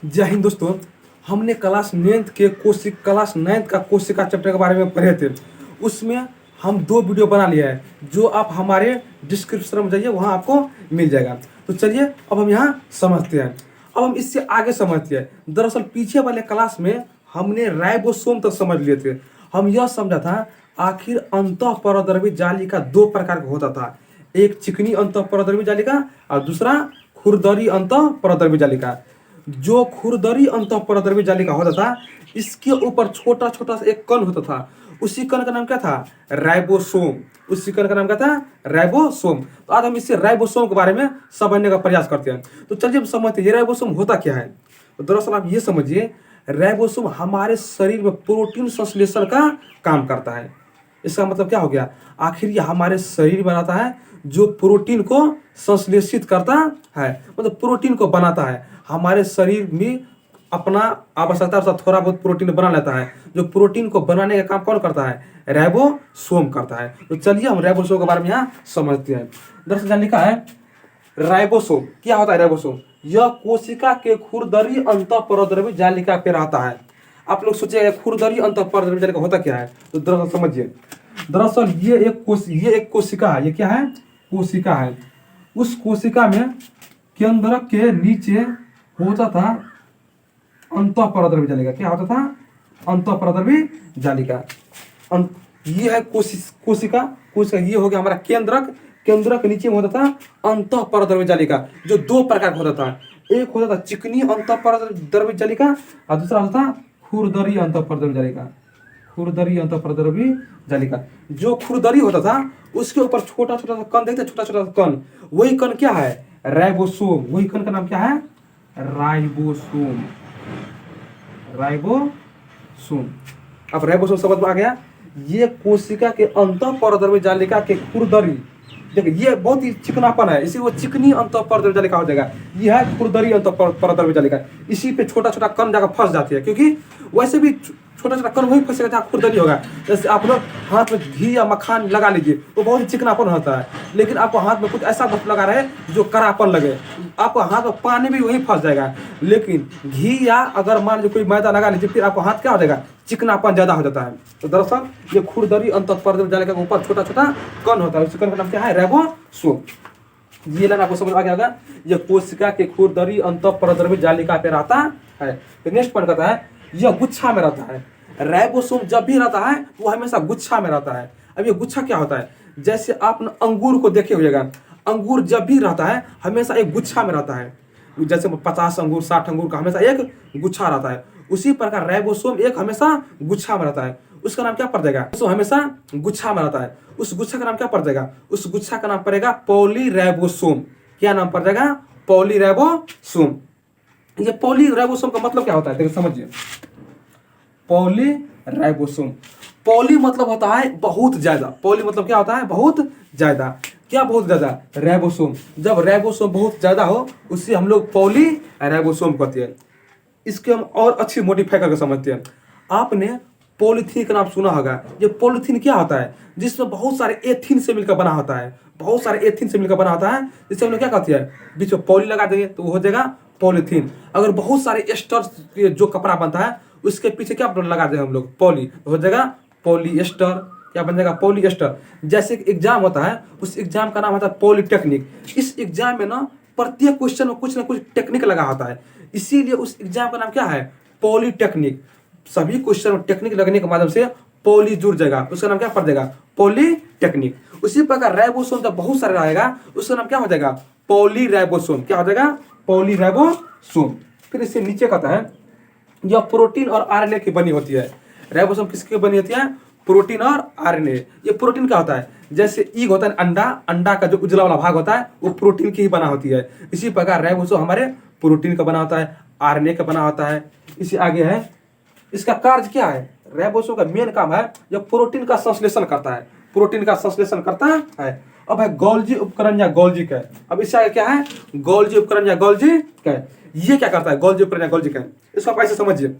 जय हिंद दोस्तों। हमने क्लास 9th का कोशिका चैप्टर के बारे में पढ़े थे। उसमें हम 2 वीडियो बना लिया है जो आप हमारे डिस्क्रिप्शन में जाइए, वहाँ आपको मिल जाएगा। तो चलिए अब हम यहाँ समझते हैं। अब हम इससे आगे समझते हैं। दरअसल पीछे वाले क्लास में हमने राइबोसोम तक समझ लिए थे। हम यह समझा था आखिर अंतःपरद्रव्य जालिका 2 प्रकार का होता था, एक चिकनी अंतःपरद्रव्य जालिका और दूसरा खुरदरी अंतःपरद्रव्य जालिका। जो खुरदरी अंतःपरद्रव्य जालिका होता था, इसके ऊपर छोटा छोटा सा एक कण होता था। उसी कण का नाम क्या था? राइबोसोम। उसी कण का नाम क्या था? राइबोसोम। तो आज हम इससे राइबोसोम के बारे में समझने का प्रयास करते हैं। तो चलिए हम समझते हैं ये राइबोसोम होता क्या है। तो दरअसल आप ये समझिए, राइबोसोम हमारे शरीर में प्रोटीन संश्लेषण का काम करता है। इसका मतलब क्या हो गया? आखिर ये हमारे शरीर में आता है जो प्रोटीन को संश्लेषित करता है, मतलब प्रोटीन को बनाता है। हमारे शरीर में अपना आवश्यकता से थोड़ा बहुत प्रोटीन बना लेता है। जो प्रोटीन को बनाने का काम कौन करता है? राइबोसोम करता है। तो चलिए हम राइबोसोम के बारे में यहाँ समझते हैं। दरअसल यहाँ लिखा है राइबोसोम क्या होता है। राइबोसोम यह कोशिका के खुरदरी अंतःपरद्रव्य जालिका पे रहता है। आप लोग सोचिए खुरदरी अंतःपरद्रव्य जालिका होता क्या है, तो दरअसल समझिए। दरअसल ये एक कोशिका है। ये क्या है? कोशिका है। उस कोशिका में केंद्रक के नीचे होता था अंतःपरद्रव्य जालिका। क्या होता था? अंतःपरद्रव्य जालिका। ये है कोशिका। ये हो गया हमारा केंद्रक। केंद्रक के नीचे में होता था अंतःपरद्रव्य जालिका, जो 2 प्रकार का होता था। एक होता था चिकनी अंतःपरद्रव्य जालिका और दूसरा होता था खुरदरी अंतःपरद्रव्य जालिका। खुरदरी अंतःपरद्रव्य जालिका। जो खुरदरी होता था उसके ऊपर छोटा छोटा सा कण देखते, छोटा छोटा सा कण, वही कण क्या है? राइबोसोम। वही कण का नाम क्या है? राइबोसोम। राइबोसोम। अब राइबोसोम समझ में आ गया। ये कोशिका के अंतःपरद्रव्य जालिका के खुरदरी, देखिए ये बहुत ही चिकनापन है, इसी वो चिकनी अंतःपरद्रव्य जालिका हो जाएगा। ये है खुरदरी अंतःपरद्रव्य जालिका। इसी पे छोटा छोटा कण जाकर फंस जाती है, क्योंकि वैसे भी छोटा छोटा कण वही फंसेगा जहाँ खुरदरी होगा। जैसे आप लोग हाथ में घी या मक्खन लगा लीजिए, वो बहुत ही चिकनापन होता है, लेकिन आपको हाथ में कुछ ऐसा वस्तु लगा रहे जो करापन लगे, आपको हाथ में पानी भी वहीं फंस जाएगा। लेकिन घी या अगर मान लीजिए कोई मैदा लगा लीजिए, फिर आपको हाथ क्या हो जाएगा? चिकनापन ज्यादा हो जाता है। तो दरअसल ये खुरदरी अंतःपरद्रव्य जालिका के ऊपर छोटा छोटा कण होता है। उस कण का नाम क्या है? राइबोसोम। ये लाइन आपको समझ आ गया होगा। ये कोशिका के खुरदरी अंतःपरद्रव्य जालिका पे रहता है। तो नेक्स्ट पॉइंट कहता है यह गुच्छा में रहता है। राइबोसोम जब भी रहता है वो हमेशा गुच्छा में रहता है। अब ये गुच्छा क्या होता है? जैसे आप अंगूर को देखे होइएगा, अंगूर जब भी रहता है हमेशा एक गुच्छा में रहता है। जैसे 50 अंगूर 60 अंगूर का हमेशा एक गुच्छा रहता है, उसी प्रकार राइबोसोम एक हमेशा गुच्छा में रहता है। उसका नाम क्या पड़ जाएगा? तो हमेशा गुच्छा में रहता है। उस गुच्छा का नाम क्या पड़ जाएगा? उस गुच्छा का नाम पड़ेगा पॉलीराइबोसोम। क्या नाम पड़ जाएगा? पॉलीराइबोसोम। ये पॉलीराइबोसोम का मतलब क्या होता है? देखिए समझिए। पॉलीराइबोसोम, पॉली मतलब होता है बहुत ज्यादा। पॉली मतलब क्या होता है? बहुत ज्यादा। क्या बहुत ज्यादा? राइबोसोम। जब राइबोसोम बहुत ज्यादा हो उससे हम लोग पॉलीराइबोसोम कहते हैं। इसके हम और अच्छी मॉडिफाई करके समझते हैं। आपने पॉलीथीन का नाम सुना होगा। ये पॉलीथीन क्या होता है? जिसमें बहुत सारे एथीन से मिलकर बना होता है। बहुत सारे एथीन से मिलकर बना होता है, जिससे हम लोग क्या कहते हैं? बीच में पॉली लगा देंगे तो वो हो जाएगा पॉलीथीन। अगर बहुत सारे एस्टर जो कपड़ा बनता है उसके पीछे क्या लगा देंगे हम लोग? पॉली, तो हो जाएगा पॉलीएस्टर। क्या बन जाएगा? पॉलीएस्टर। जैसे एग्जाम होता है, उस एग्जाम का नाम होता है पॉलीटेक्निक। इस एग्जाम में ना प्रत्येक क्वेश्चन में कुछ ना कुछ टेक्निक लगा होता है, इसीलिए उस एग्जाम का नाम क्या है? पॉलीटेक्निक। सभी क्वेश्चन में टेक्निक लगने के माध्यम से पॉली जुड़ जाएगा, उसका नाम क्या पड़ जाएगा? पॉलीटेक्निक। उसी प्रकार राइबोसोम जब बहुत सारे रहेगा उसका नाम क्या हो जाएगा? पॉलीराइबोसोम। क्या हो जाएगा? पॉलीराइबोसोम। फिर इससे नीचे कहता है यह प्रोटीन और आरएनए की बनी होती है। राइबोसोम किसकी बनी होती है? प्रोटीन और आरएनए। ये प्रोटीन क्या होता है? जैसे ईग होता है अंडा, अंडा का जो उजला वाला भाग होता है वो प्रोटीन की ही बना होती है। इसी प्रकार राइबोसोम हमारे प्रोटीन का बना होता है, आरएनए का बना होता है। इसी आगे है, इसका कार्य क्या है? राइबोसोम का मेन काम है जो प्रोटीन का संश्लेषण करता है। प्रोटीन का संश्लेषण करता है। अब है गोल्जी उपकरण या गोल्जी का। अब इससे आगे क्या है? गोल्जी उपकरण या गोल्जी का। ये क्या करता है? गोल्जी उपकरण या गोल्जी का, इसको आप ऐसे समझिए।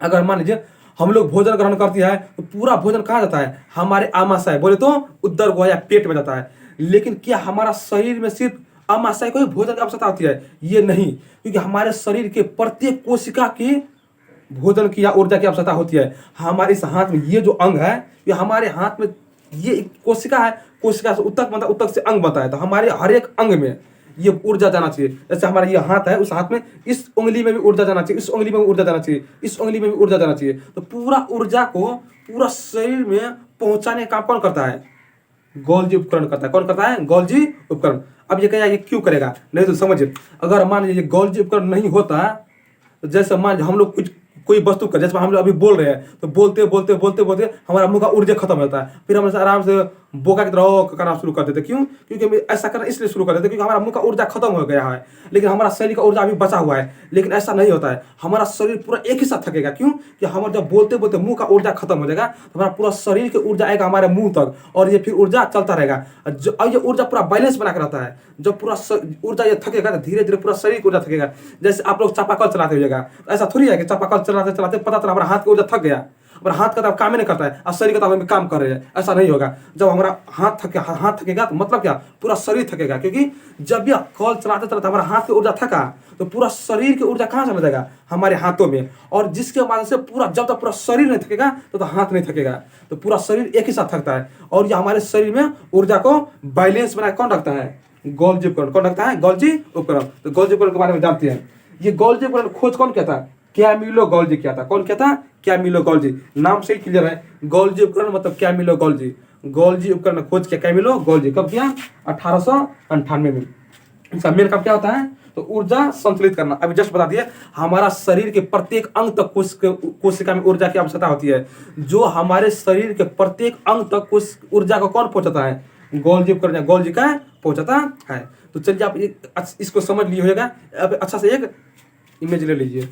अगर मान लीजिए हम लोग भोजन ग्रहण करते हैं तो पूरा भोजन कहाँ जाता है? हमारे आमाशय, बोले तो उदर गुहा या पेट में जाता है। लेकिन क्या हमारा शरीर में सिर्फ अमाशय को ही भोजन की आवश्यकता होती है, ये नहीं, क्योंकि हमारे शरीर के प्रत्येक कोशिका की भोजन की या ऊर्जा की आवश्यकता होती है। हमारे इस हाथ में ये जो अंग है, ये हमारे हाथ में ये एक कोशिका है, कोशिका से उत्तक बनता है, उत्तक से अंग बनता है। तो हमारे हर एक अंग में ये ऊर्जा जाना चाहिए। जैसे हमारा ये हाथ है, उस हाथ में इस उंगली में भी ऊर्जा जाना चाहिए, इस उंगली में भी ऊर्जा जाना चाहिए, इस उंगली में भी ऊर्जा जाना चाहिए। तो पूरा ऊर्जा को पूरा शरीर में पहुंचाने का काम कौन करता है? गोल्जी उपकरण करता है। कौन करता है? गोल्जी उपकरण। अब ये कहेगा ये क्यों करेगा? नहीं तो समझिए, अगर मान लीजिए गोल्जी उपकरण नहीं होता, तो जैसे मान लीजिए हम लोग कुछ कोई वस्तु कर, जैसे हम लोग अभी बोल रहे हैं, तो बोलते बोलते बोलते बोलते हमारा मुंह का ऊर्जा खत्म हो जाता है, फिर हम आराम से बोका की तरह करना शुरू कर देते। क्यों? क्योंकि हम ऐसा करना इसलिए शुरू कर देते क्योंकि हमारा मुंह का ऊर्जा खत्म हो गया है, लेकिन हमारा शरीर का ऊर्जा अभी बचा हुआ है। लेकिन ऐसा नहीं होता है, हमारा शरीर पूरा एक ही साथ थकेगा। क्यों? कि हमारा जब बोलते बोलते मुंह का ऊर्जा खत्म हो जाएगा, तो हमारा पूरा शरीर की ऊर्जा आएगा हमारे मुंह तक, और ये फिर ऊर्जा चलता रहेगा। और ये ऊर्जा पूरा बैलेंस बना कर रहता है। जब पूरा ऊर्जा ये थकेगा, तो धीरे धीरे पूरा शरीर की ऊर्जा थकेगा। जैसे आप लोग चापाकल चलाते होइएगा, ऐसा थोड़ी है कि चापाकल चलाते चलाते पता चला हमारा हाथ का ऊर्जा थक गया, और हाथ का तो काम ही नहीं करता है, और शरीर का तो हम काम कर रहे हैं। ऐसा नहीं होगा। जब हमारा हाथ थकेगा तो मतलब क्या? पूरा शरीर थकेगा। क्योंकि जब यह कॉल चलाते चलाते हमारा हाथ की ऊर्जा थका, तो पूरा शरीर की ऊर्जा कहाँ चला जाएगा? हमारे हाथों में। और जिसके वजह से पूरा जब तक पूरा शरीर नहीं थकेगा तो हाथ नहीं थकेगा। तो पूरा शरीर एक ही साथ थकता है, और ये हमारे शरीर में ऊर्जा को बैलेंस बना कौन रखता है? गोल्जी उपकरण। कौन रखता है? गोल्जी उपकरण। तो गोल्जी उपकरण के बारे में जानते हैं। ये गोल्जी उपकरण खोज कौन किया था? कैमिलो गोल्जी किया था। कौन किया था? Camillo Golgi. नाम से ही क्लियर है, गोल्जी उपकरण मतलब कैमिलो गोल्जी। गोल्जी उपकरण खोज किया कैमिलो गोल्जी। कब किया? 1898 में। इसका मेन काम क्या होता है? तो ऊर्जा संतुलित करना। अभी जस्ट बता दिए, हमारा शरीर के प्रत्येक अंग तक कोशिका में ऊर्जा की आवश्यकता होती है। जो हमारे शरीर के प्रत्येक अंग तक ऊर्जा को कौन पहुंचाता है? गोल्जी उपकरण, गोल्जी का पहुंचाता है। तो चलिए आप इसको समझ लिए होगा। अब अच्छा से एक इमेज ले लीजिए।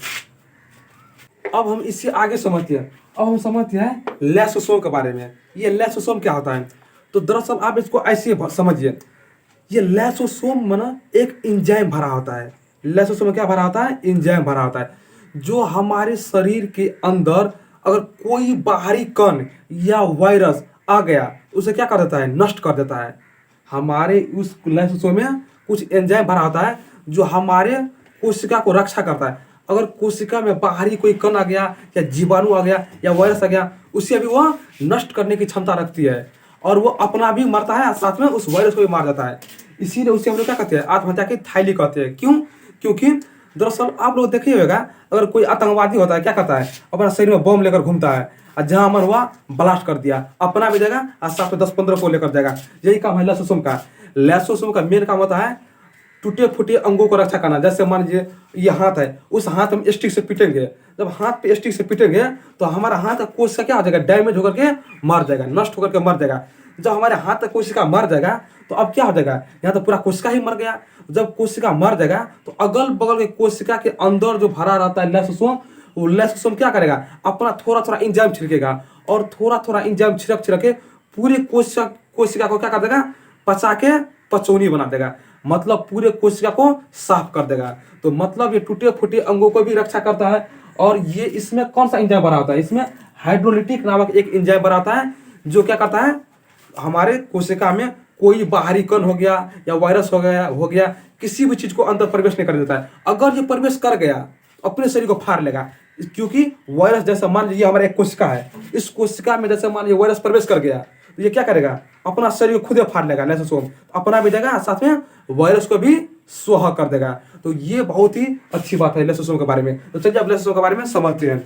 अब हम इससे आगे समझते हैं। अब हम समझते हैं लैसोसोम के बारे में। ये लैसोसोम क्या होता है? तो दरअसल आप इसको ऐसे समझिए, ये लैसोसोम में ना एक एंजाइम भरा होता है। लैसोसोम में क्या भरा होता है? एंजाइम भरा होता है, जो हमारे शरीर के अंदर अगर कोई बाहरी कण या वायरस आ गया, उसे क्या कर देता है? नष्ट कर देता है। हमारे उस लैसोसोम में कुछ एंजाइम भरा होता है जो हमारे कोशिका को रक्षा करता है। अगर कोशिका में बाहरी कोई कण आ गया, या जीवाणु आ गया, या वायरस आ गया, उसे भी वह नष्ट करने की क्षमता रखती है, और वो अपना भी मरता है, साथ में उस वायरस को भी मार देता है। इसीलिए उसे हम लोग क्या कहते हैं? आत्महत्या की थैली कहते हैं। क्यों? क्योंकि दरअसल आप लोग देखिए होगा, अगर कोई आतंकवादी होता है क्या करता है? अपना शरीर में बम लेकर घूमता है, और जहां मन हुआ ब्लास्ट कर दिया, अपना भी जाएगा और साथ में 10-15 को लेकर जाएगा। यही काम है लैसोसोम का। लैसोसोम का मेन काम होता है टूटे फूटे अंगों को रक्षा करना। जैसे मान लीजिए ये हाथ है, उस हाथ हम स्टिक से पीटेंगे, जब हाथ पे स्टिक से पीटेंगे तो हमारा हाथ का कोशिका क्या हो जाएगा? डैमेज होकर के मर जाएगा, नष्ट होकर के मर जाएगा। जब हमारे हाथ का कोशिका मर जाएगा तो अब क्या हो जाएगा? यहाँ तो पूरा कोशिका ही मर गया। जब कोशिका मर जाएगा तो अगल बगल के कोशिका के अंदर जो भरा रहता है लैसोसोम, वो लैसोसोम क्या करेगा? अपना थोड़ा थोड़ा एंजाइम छिड़केगा, और थोड़ा थोड़ा एंजाइम छिड़क छिड़क के पूरे कोशिका को क्या कर देगा? पचा के पचौनी बना देगा। मतलब पूरे कोशिका को साफ कर देगा। तो मतलब ये टूटे फूटे अंगों को भी रक्षा करता है। और ये इसमें कौन सा एंजाइम बना होता है? इसमें हाइड्रोलिटिक नामक एक एंजाइम बना होता है, जो क्या करता है? हमारे कोशिका में कोई बाहरी कण हो गया या वायरस हो गया किसी भी चीज को अंदर प्रवेश नहीं कर देता है। अगर ये प्रवेश कर गया तो अपने शरीर को फाड़ लेगा। क्योंकि वायरस, जैसे मान लीजिए हमारा एक कोशिका है, इस कोशिका में जैसे मान लीजिए वायरस प्रवेश कर गया, तो ये क्या करेगा? अपना शरीर को खुद ही फाड़ लेगा। लैसोसोम अपना भी देगा, साथ में वायरस को भी स्वाहा कर देगा। तो ये बहुत ही अच्छी बात है लैसोसोम के बारे में। तो चलिए अब लैसोसोम के बारे में समझते हैं।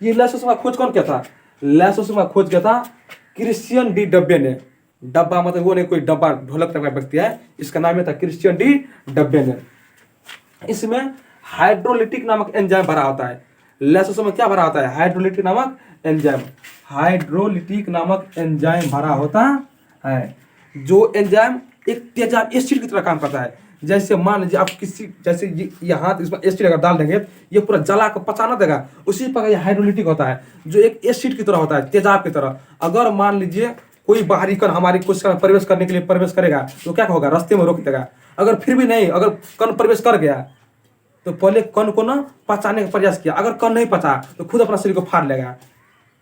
ये लैसोसोम का खोज कौन किया था? लैसोसोम का खोज किया था क्रिश्चियन डी डब्बे ने। डब्बा मतलब वो नहीं कोई डब्बा ढोलक का व्यक्ति है, इसका नाम था क्रिश्चियन डी डब्बे ने। इसमें हाइड्रोलिटिक नामक एंजाइम भरा होता है। लैसोसोम में क्या भरा होता है? हाइड्रोलिटिक नामक एंजाइम। हाइड्रोलिटिक नामक एंजाइम भरा होता है, जो एंजाइम एक तेजाब एसिड की तरह काम करता है। जैसे मान लीजिए आप किसी, जैसे ये हाथ इसमें एसिड अगर डाल देंगे, ये पूरा जला को पचा ना देगा, उसी प्रकार ये हाइड्रोलिटिक होता है, जो एक एसिड की तरह होता है, तेजाब की तरह। अगर मान लीजिए कोई बाहरी कण हमारी कोशिका में प्रवेश करने के लिए प्रवेश करेगा, तो क्या होगा? रास्ते में रोक देगा। अगर फिर भी नहीं, अगर कण प्रवेश कर गया, तो पहले कण को ना पचाने का प्रयास किया। अगर कण नहीं पचा तो खुद अपना शरीर को फाड़ लेगा,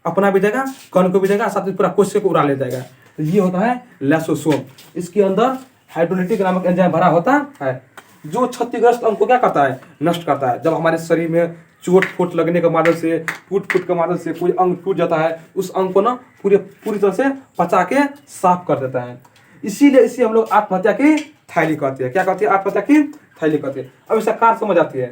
अपना भी देगा, कण को भी देगा, साथ में पूरा कोशिका को उड़ा ले जाएगा। तो ये होता है लैसोसोम। इसके अंदर हाइड्रोलिटिक नामक एंजाइम भरा होता है, जो क्षतिग्रस्त अंग को क्या करता है, नष्ट करता है। जब हमारे शरीर में चोट फूट लगने के माध्यम से, टूट फूट के माध्यम से कोई अंग टूट जाता है, उस अंग को ना पूरी तरह से पचा के साफ कर देता है। इसीलिए इसे हम लोग आत्महत्या की थैली कहते हैं। क्या कहते हैं? आत्महत्या की थैली कहते हैं। अब इसका कार्य समझ आती है।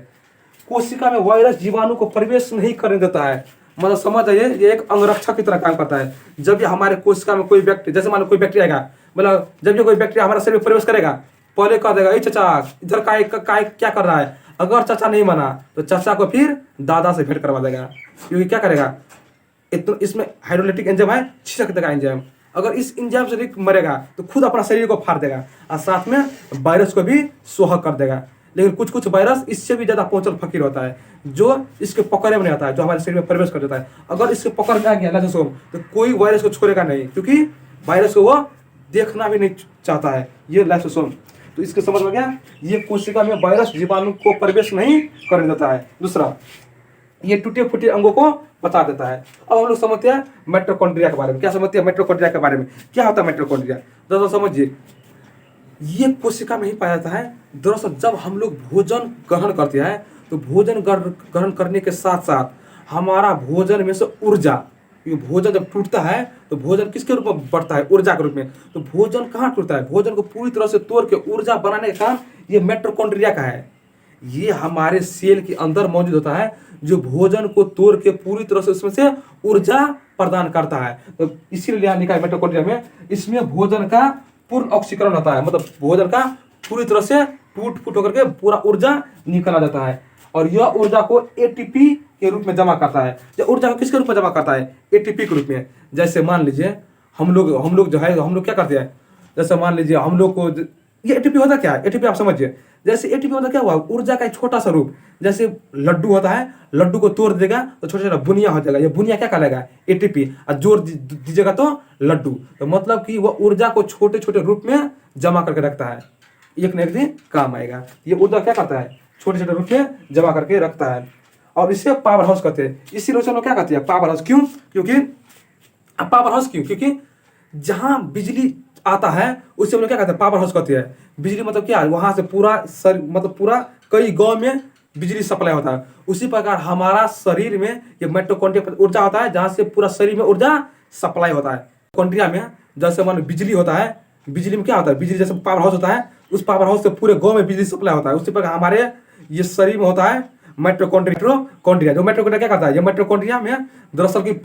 कोशिका में वायरस जीवाणु को प्रवेश नहीं करने देता है, मतलब समझ आइए, ये एक अंगरक्षक की तरह काम करता है। जब ये हमारे कोशिका में कोई व्यक्ति, जैसे मान लो कोई बैक्टीरिया आएगा, मतलब जब ये कोई बैक्टीरिया हमारे शरीर में प्रवेश करेगा, पहले कह देगा, चाचा इधर क्या कर रहा है। अगर चाचा नहीं माना तो चाचा को फिर दादा से भेंट करवा देगा, क्योंकि क्या करेगा, इसमें हाइड्रोलिटिक एंजाइम है, छिड़क देगा एंजाइम। अगर इस एंजाइम से मरेगा तो खुद अपना शरीर को फाड़ देगा और साथ में वायरस को भी सोह कर देगा। लेकिन कुछ वायरस इससे भी ज्यादा पहुंचल फकीर होता है, जो इसके पकड़े में नहीं आता है, जो हमारे शरीर में प्रवेश कर देता है। अगर इसके पकड़ में आ गया लाजोसोम तो कोई वायरस को छोड़ेगा नहीं, क्योंकि वायरस को वो देखना भी नहीं चाहता है, ये लाइसोसोम। तो इसके समझ में गया, ये कोशिका में वायरस जीवाणु को प्रवेश नहीं करने देता है। दूसरा, ये टूटे फूटे अंगों को बता देता है। अब हम लोग समझते हैं माइटोकॉन्ड्रिया के बारे में। क्या समझते हैं माइटोकॉन्ड्रिया के बारे में? क्या होता है माइटोकॉन्ड्रिया? दरअसल समझिए, ये कोशिका में ही पाया जाता है। दरअसल जब हम लोग भोजन ग्रहण करते हैं तो भोजन ग्रहण करने के साथ साथ हमारा भोजन में से ऊर्जा, भोजन जब टूटता है तो भोजन किसके रूप में बढ़ता है? ऊर्जा के रूप में। तो भोजन कहाँ टूटता है? भोजन को पूरी तरह से तोड़ के ऊर्जा बनाने का काम ये माइटोकॉन्ड्रिया का है। ये हमारे सेल के अंदर मौजूद होता है, जो भोजन को तोड़ के पूरी तरह से उसमें से ऊर्जा प्रदान करता है। तो इसीलिए यहाँ लिखा है माइटोकॉन्ड्रिया में, इसमें भोजन का पूर्ण ऑक्सीकरण होता है, मतलब भोजन का पूरी तरह से टूट फूट होकर के पूरा ऊर्जा निकला जाता है, और यह ऊर्जा को एटीपी के रूप में जमा करता है। जो ऊर्जा को किसके रूप में जमा करता है? एटीपी के रूप में। जैसे मान लीजिए हम लोग जो है, हम लोग क्या करते हैं, जैसे मान लीजिए हम लोग को, ये एटीपी होता क्या है? एटीपी आप समझिए, जैसे एटीपी होता क्या हुआ, ऊर्जा का एक छोटा सा रूप। जैसे लड्डू होता है, लड्डू को तोड़ देगा तो छोटा छोटा बुनिया हो जाएगा, ये बुनिया क्या कहलाएगा? एटीपी। और जोड़ दीजिएगा तो लड्डू। तो मतलब कि वह ऊर्जा को छोटे छोटे रूप में जमा करके रखता है, एक न एक दिन काम आएगा। ये ऊर्जा क्या करता है? छोटे छोटे रूप में जमा करके रखता है, और इसे पावर हाउस कहते हैं। इसीलिए हम लोग क्या कहते हैं? Power house. क्यों? क्योंकि पावर हाउस क्यों? क्योंकि जहां बिजली आता है उसे हम लोग क्या कहते हैं? पावर हाउस कहते हैं। बिजली मतलब क्या है? वहां से पूरा मतलब पूरा कई गांव में बिजली सप्लाई होता है। उसी प्रकार हमारा शरीर में ये माइटोकॉन्ड्रिया ऊर्जा होता है, जहां से पूरा शरीर में ऊर्जा सप्लाई होता है। कॉन्ड्रिया में जैसे मान बिजली होता है, बिजली में क्या होता है? बिजली जैसे पावर हाउस होता है, उस पावर हाउस से पूरे गांव में बिजली सप्लाई होता है। उसी प्रकार हमारे ये शरीर में होता है माइटोकॉन्ड्रिया। जो माइटोकॉन्ड्रिया क्या करता है? ये माइटोकॉन्ड्रिया में दरअसल की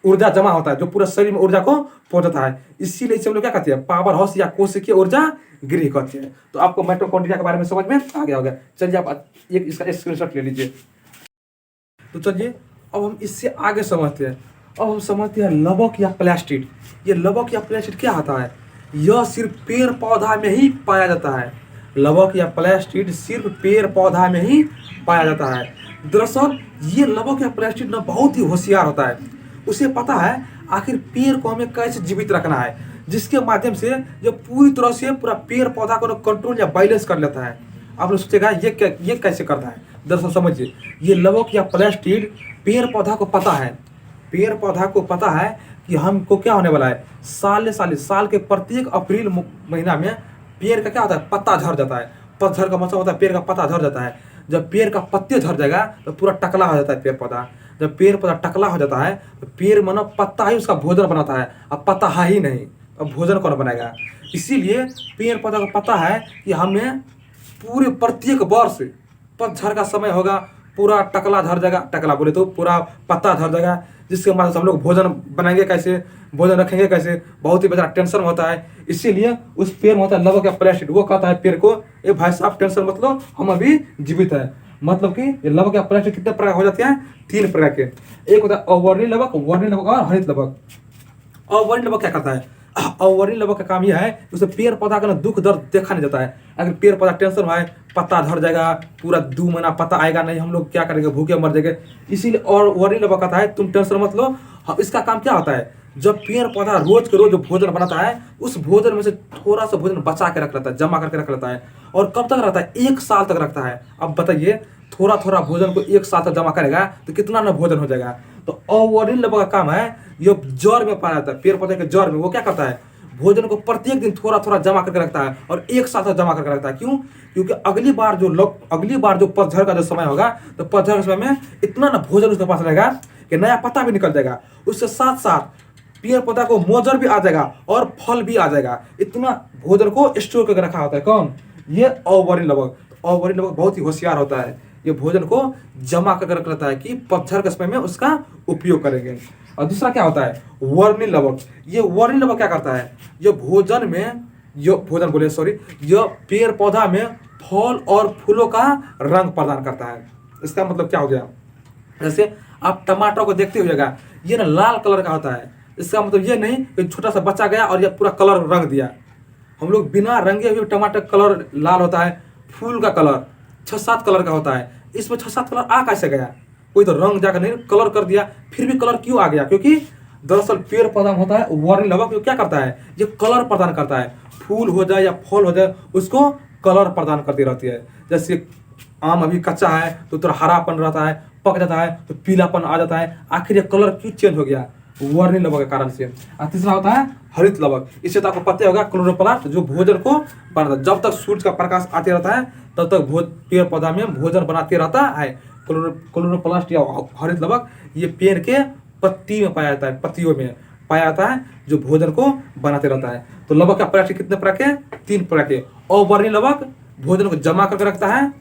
ऊर्जा जमा होता है, जो पूरा शरीर में ऊर्जा को पहुंचाता है। इसीलिए इसे हम लोग क्या कहते हैं? पावर हाउस या कोशिकीय ऊर्जा गृह कहते हैं। तो आपको माइटोकॉन्ड्रिया के बारे में समझ में आ गया होगा। चलिए आप इसका स्क्रीनशॉट ले लीजिए। तो चलिए अब हम इससे आगे समझते हैं। अब हम समझते हैं लवक या प्लास्टिड। ये लवक या प्लास्टिड क्या होता है? यह सिर्फ पेड़ पौधा में ही पाया जाता है। लवक या प्लास्टिड सिर्फ पेड़ पौधा में ही पाया जाता है। दरअसल ये लवक या प्लास्टिड ना बहुत ही होशियार होता है। उसे पता है आखिर पेड़ को हमें कैसे जीवित रखना है, जिसके माध्यम से जो पूरी तरह से पूरा पेड़ पौधा को कंट्रोल या बैलेंस कर लेता है। आप लोग सोचेगा ये कैसे करता है? दरअसल समझिए, ये लवक या प्लास्टिड पेड़ पौधा को पता है, पेड़ पौधा को पता है कि हमको क्या होने वाला है। साल के प्रत्येक अप्रैल महीना में पेड़ का क्या होता है? पत्ता झड़ जाता है। पतझड़ का मतलब होता है पेड़ का पत्ता झड़ जाता है। जब पेड़ का पत्ते झड़ जाएगा तो पूरा टकला हो जाता है पेड़ पौधा। जब पेड़ पौधा टकला हो जाता है तो पेड़ मानो पत्ता ही उसका भोजन बनाता है। अब पत्ता है ही नहीं, अब भोजन कौन बनाएगा? इसीलिए पेड़ पौधा को पता है कि हमें पूरे प्रत्येक वर्ष पतझड़ का समय होगा, पूरा टकला झड़ जाएगा, टकला बोले तो पूरा पत्ता झड़ जाएगा, जिसके माध्यम से हम लोग भोजन बनाएंगे कैसे, भोजन रखेंगे कैसे, बहुत ही बड़ा टेंशन में होता है। इसीलिए उस पेड़ में होता है लवक या प्लास्टिड। वो कहता है पेड़ को, ए भाई साहब टेंशन मत लो, हम अभी जीवित है। मतलब कि ये लवक या प्लास्टिड कितने प्रकार हो जाते हैं? 3 प्रकार के। एक होता है अवर्णीय लवक, वर्णीय लवक और हरित लवक। अवर्णीय लवक क्या करता है? अवर्णीय लवक का काम यह है कि उसे पेड़ पौधा का दुख दर्द देखा नहीं जाता है। अगर पेड़ पौधा टेंशन में है, पत्ता झड़ जाएगा, पूरा 2 महीना पत्ता आएगा नहीं, हम लोग क्या करेंगे? भूखे मर जाएंगे। इसीलिए और वर्णीय लवक कहता है तुम टेंशन मत लो। इसका काम क्या होता है? जब पेड़ पौधा रोज के रोज जो भोजन बनाता है, उस भोजन में से थोड़ा सा भोजन बचा के रख लेता है, जमा करके रख लेता है। और कब तक रखता है? 1 साल तक रखता है। अब बताइए, थोड़ा थोड़ा भोजन को 1 साल तक जमा करेगा तो कितना ना भोजन हो जाएगा। तो अवर्णीय लवक का काम है, ये जड़ में पाया जाता है, पेड़ पौधे के जड़ में। वो क्या करता है? भोजन को प्रत्येक दिन थोड़ा थोड़ा जमा करके रखता है और एक साथ जमा करके रखता है। क्यों? क्योंकि अगली बार जो पतझड़ का जो समय होगा, तो पतझड़ के समय में इतना ना भोजन उसके पास रहेगा कि नया पत्ता भी निकल जाएगा, उसके साथ साथ पेड़ पौधा को मोजर भी आ जाएगा और फल भी आ जाएगा। इतना भोजन को स्टोर करके रखा होता है। कौन? ये अवर्णी लवक। अवर्णी लवक बहुत ही होशियार होता है, ये भोजन को जमा करके रख लेता है कि पतझड़ के समय में उसका उपयोग करेंगे। और दूसरा क्या होता है? वर्णी लवक। ये वर्णी लवक क्या करता है? ये पेड़ पौधा में फल और फूलों का रंग प्रदान करता है। इसका मतलब क्या हो गया? जैसे आप टमाटर को देखते होइएगा, ये ना लाल कलर का होता है। इसका मतलब ये नहीं कि छोटा सा बच्चा गया और ये पूरा कलर रंग दिया। हम लोग बिना रंगे हुए टमाटर कलर लाल होता है, फूल का कलर 6-7 कलर का होता है। इसमें 6-7 कलर आ कैसे गया? कोई तो रंग जाकर नहीं कलर कर दिया, फिर भी कलर क्यों आ गया? क्योंकि दरअसल पेड़ पौधा में होता है वर्णी लवक, जो क्या करता है? ये कलर प्रदान करता है। फूल हो जाए या फल हो जाए, उसको कलर प्रदान करती रहती है। जैसे आम अभी कच्चा है तो थोड़ा हरापन रहता है, पक जाता है तो पीलापन आ जाता है। आखिर ये कलर क्यों चेंज हो गया? वर्णी लवक के कारण से। और तीसरा होता है हरित लवक। इससे तो आपको पता होगा क्लोरोप्लास्ट, जो भोजन को बनाता है। जब तक सूरज का प्रकाश आते रहता है तब तक पेड़ पौधा में भोजन बनाते रहता है। क्लोरोप्लास्ट या हरित लवक ये पेड़ के पत्ती में पाया जाता है, पत्तियों में पाया जाता है, जो भोजन को बनाते रहता है। तो लवक का प्रकार कितने प्रकार के? 3 प्रकार के। अवर्णी लवक भोजन को जमा करके रखता है,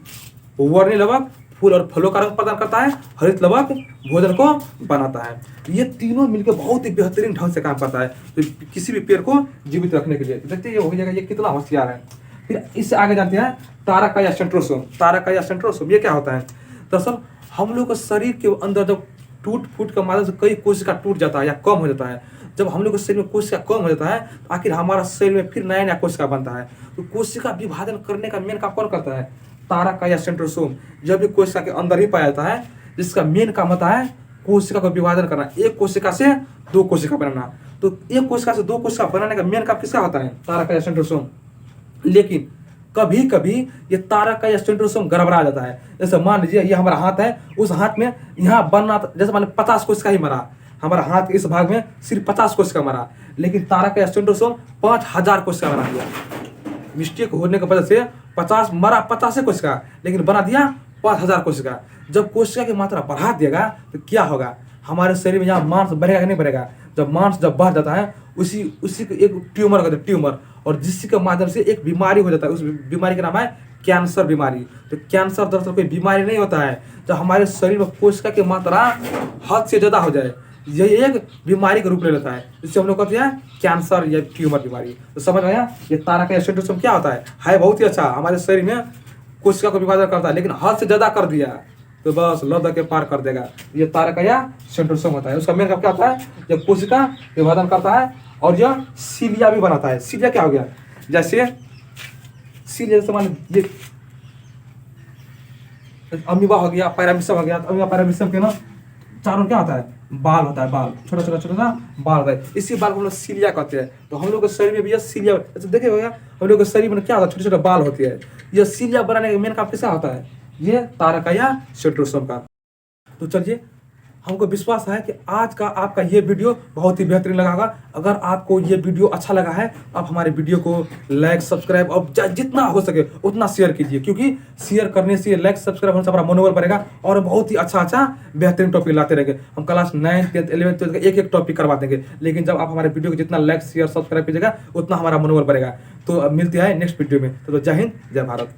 वर्णी लवक फूल और फलों का रंग प्रदान करता है, हरित लवक भोजन को बनाता है। ये तीनों मिलकर बहुत ही बेहतरीन ढंग से काम करता है तो किसी भी पेड़ को जीवित रखने के लिए। देखते हैं ये हो जाएगा, ये कितना होशियार है। फिर इससे आगे जानते हैं तारक या सेंट्रोसोम। तारक या सेंट्रोसोम ये क्या होता है? दरअसल हम लोग के शरीर के अंदर जब टूट फूट के माध्यम से कई कोशिका टूट जाता है या कम हो जाता है, जब हम लोग के शरीर में कोशिका कम हो जाता है तो आखिर हमारा शरीर में फिर नया नया कोशिका बनता है। तो कोशिका विभाजन करने का मेन काम कौन करता है? तारक या सेंट्रोसोम। जब भी कोशिका के अंदर ही पाया जाता है, जिसका मेन काम होता है कोशिका को विभाजन करना, एक कोशिका से 2 कोशिका बनाना। तो एक कोशिका से 2 कोशिका बनाने का मेन काम किसका होता है? तारक या सेंट्रोसोम। लेकिन कभी कभी ये तारक या सेंट्रोसोम गड़बड़ा जाता है। जैसे मान लीजिए ये हमारा हाथ है, उस हाथ में यहाँ बनना, जैसे मान लीजिए 50 कोशिका ही मरा, हमारा हाथ इस भाग में सिर्फ 50 कोशिका मरा, लेकिन तारक या सेंट्रोसोम 5000 कोशिका बना दिया। मिस्टेक होने की वजह से 50 मरा 50 कोशिका, लेकिन बना दिया 5000 कोशिका। जब कोशिका की मात्रा बढ़ा देगा तो क्या होगा? हमारे शरीर में यहाँ मांस बढ़ेगा कि नहीं बढ़ेगा? जब मांस बढ़ जाता है, उसी को एक ट्यूमर कहते हैं, ट्यूमर, और जिसके माध्यम से एक बीमारी हो जाता है। उस बीमारी का नाम है कैंसर बीमारी। तो कैंसर दरअसल कोई बीमारी नहीं होता है, जब हमारे शरीर में कोशिका की मात्रा हद से ज़्यादा हो जाए, यही एक बीमारी का रूप ले लेता है। इससे हम लोग कहते हैं कैंसर या ट्यूमर बीमारी। तो समझ आया? ये तारक या सेंट्रोसोम क्या होता है बहुत ही अच्छा। हमारे शरीर में कोशिका को विभाजन करता है, लेकिन हद से ज़्यादा कर दिया तो बस लद के पार कर देगा। ये तारक या सेंट्रोसोम होता है। उसका मेन काम क्या होता है? जब कोशिका विभाजन करता है और यह सीलिया भी बनाता है। सीलिया क्या हो गया? जैसे सीलिया जैसे मान ये अमीबा हो गया, पैरामीशियम हो गया। तो अमीबा पैरामीशियम के ना चारों क्या होता है? बाल होता है, बाल, छोटा छोटा बाल होता है। इसी बाल को हम लोग सीलिया कहते हैं। तो हम लोग के शरीर में भी यह सीलिया, जैसे देखे होगा हम लोग के शरीर में क्या होता है? छोटे छोटे बाल होती है। यह सीलिया बनाने का मेन काम किसका होता है? ये तारक या सेंट्रोसोम का। तो चलिए, हमको विश्वास है कि आज का आपका ये वीडियो बहुत ही बेहतरीन लगा होगा। अगर आपको ये वीडियो अच्छा लगा है, आप हमारे वीडियो को लाइक सब्सक्राइब और जितना हो सके उतना शेयर कीजिए, क्योंकि शेयर करने से, लाइक सब्सक्राइब होने से हमारा मनोबल बढ़ेगा और बहुत ही अच्छा बेहतरीन टॉपिक लाते रहेंगे। हम क्लास 9, 10, 11, 12 का एक टॉपिक करवा देंगे। लेकिन जब आप हमारे वीडियो को जितना लाइक शेयर सब्सक्राइब कीजिएगा, उतना हमारा मनोबल बढ़ेगा। तो मिलते हैं नेक्स्ट वीडियो में। तो जय हिंद, जय भारत।